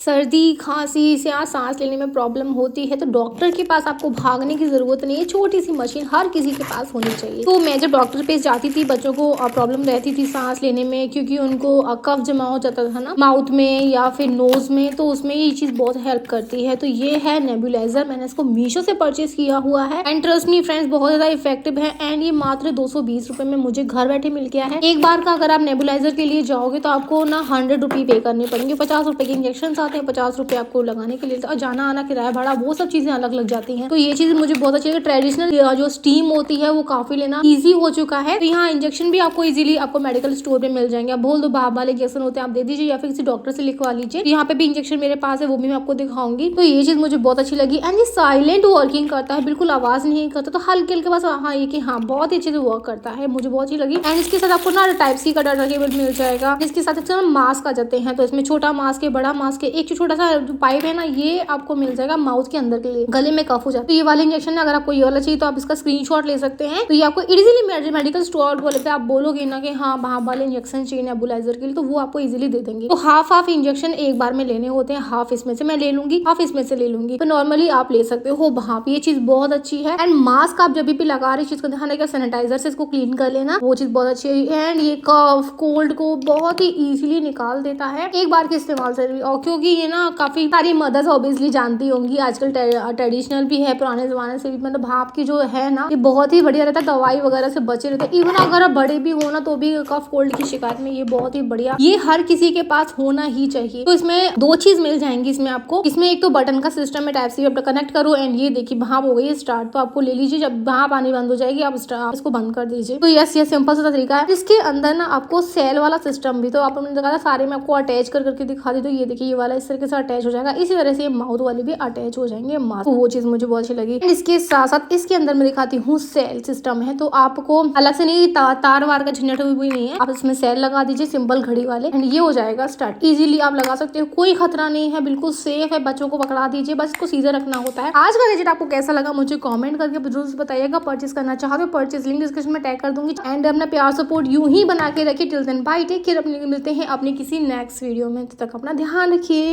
सर्दी, खांसी से या सांस लेने में प्रॉब्लम होती है तो डॉक्टर के पास आपको भागने की ज़रूरत नहीं है। छोटी सी मशीन हर किसी के पास होनी चाहिए। तो मैं जब डॉक्टर पे जाती थी, बच्चों को प्रॉब्लम रहती थी सांस लेने में, क्योंकि उनको कफ जमा हो जाता था ना माउथ में या फिर नोज में, तो उसमें ये चीज़ बहुत हेल्प करती है। तो ये है नेबुलाइजर। मैंने इसको मीशो से परचेज किया हुआ है एंड ट्रस्ट मी फ्रेंड्स, बहुत ज़्यादा इफेक्टिव है एंड ये मात्र 220 रुपए में मुझे घर बैठे मिल गया है। एक बार का अगर आप नेबुलाइजर के लिए जाओगे तो आपको ना 100 रुपये पे करने पड़ेंगे। 50 रुपए के इंजेक्शन आते हैं, 50 रुपए आपको लगाने के लिए, और जाना आना किराया भाड़ा वो सब चीजें अलग लग जाती हैं। तो ये चीज मुझे बहुत अच्छी लगी। ट्रेडिशनल जो स्टीम होती है वो काफी लेना इजी हो चुका है। तो यहाँ इंजेक्शन भी आपको इजीली आपको मेडिकल स्टोर पे मिल जाएंगे। आप बोल दो बाप वाले इंजेक्शन होते हैं, आप दे दीजिए या फिर किसी डॉक्टर से लिखवा लीजिए। यहाँ पे भी इंजेक्शन मेरे पास है, वो भी मैं आपको दिखाऊंगी। तो ये चीज मुझे बहुत अच्छी लगी एंड ये साइलेंट वर्किंग करता है, बिल्कुल आवाज नहीं करता। तो हल्के हल्के बस हाँ ये कि हाँ बहुत ही अच्छे से वर्क करता है, मुझे बहुत अच्छी लगी। एंड इसके साथ आपको ना टाइप सी का डाटा केबल मिल जाएगा। इसके साथ मास्क आ जाते हैं, तो इसमें छोटा मास्क है, बड़ा मास्क है, एक छोटा सा पाइप है ना, ये आपको मिल जाएगा माउथ के अंदर के लिए, गले में कफ हो जाता है। तो ये वाला इंजेक्शन है, अगर आपको ये वाला चाहिए तो आप इसका स्क्रीनशॉट ले सकते हैं। तो ये आपको इजीली मेडिकल स्टोर वाले पे आप बोलोगे ना कि हाँ वहाँ वाले इंजेक्शन चाहिए नेबुलाइजर के लिए, तो वो आपको इजीली दे देंगे। तो हाफ इंजेक्शन एक बार में लेने होते हैं, हाफ इसमें से मैं ले लूंगी, हाफ इसमें से ले लूंगी। तो नॉर्मली आप ले सकते हो वहाँ पे। ये चीज बहुत अच्छी है। एंड मास्क आप जब भी लगा रहे चीज को ध्यान रखिएगा, सैनिटाइजर से इसको क्लीन कर लेना, वो चीज बहुत अच्छी है। एंड ये कफ कोल्ड को बहुत ही इजीली निकाल देता है एक बार के इस्तेमाल से भी। और क्योंकि ये ना काफी सारी मदर्स ऑब्वियसली जानती होंगी, आजकल ट्रेडिशनल भी है, पुराने जमाने से भी, मतलब भाप की जो है ना ये बहुत ही बढ़िया रहता है, दवाई वगैरह से बचे रहते हैं। इवन अगर आप बड़े भी हो ना तो भी कफ कोल्ड की शिकायत में ये बहुत ही बढ़िया, ये हर किसी के पास होना ही चाहिए। तो इसमें दो चीज मिल जाएंगी इसमें आपको। इसमें एक तो बटन का सिस्टम है, टाइप सी आप कनेक्ट करो एंड ये देखिए भाप हो गई है स्टार्ट। तो आपको ले लीजिए, जब भाप आनी बंद हो जाएगी आप इसको बंद कर दीजिए। तो यस ये सिंपल सा तरीका है। इसके अंदर ना आपको सेल वाला सिस्टम भी, तो आपने देखा था सारे में आपको अटैच करके दिखा दी। तो ये देखिए ये वाला इस तरीके से अटैच हो जाएगा, इसी तरह से माउथ वाली भी अटैच हो जाएंगे मास्क। तो वो चीज मुझे बहुत अच्छी लगी। इसके साथ साथ इसके अंदर मैं दिखाती हूँ सेल सिस्टम है, तो आपको अलग से नहीं तार वार का झंझट भी नहीं है। आप इसमें सेल लगा दीजिए सिंपल घड़ी वाले एंड ये हो जाएगा स्टार्ट। इजीली आप लगा सकते हो, कोई खतरा नहीं है, बिल्कुल सेफ है। बच्चों को पकड़ा दीजिए, बस इसको सीधा रखना होता है। आज का गैजेट आपको कैसा लगा मुझे कमेंट करके जरूर बताइएगा। परचेज करना चाहते हो परचेज लिंक डिस्क्रिप्शन में टैग कर दूंगी। एंड अपना प्यार सपोर्ट यूं ही बना के रखिए। Till then bye, take care. मिलते हैं अपनी किसी नेक्स्ट वीडियो में, तब तक अपना ध्यान रखिए।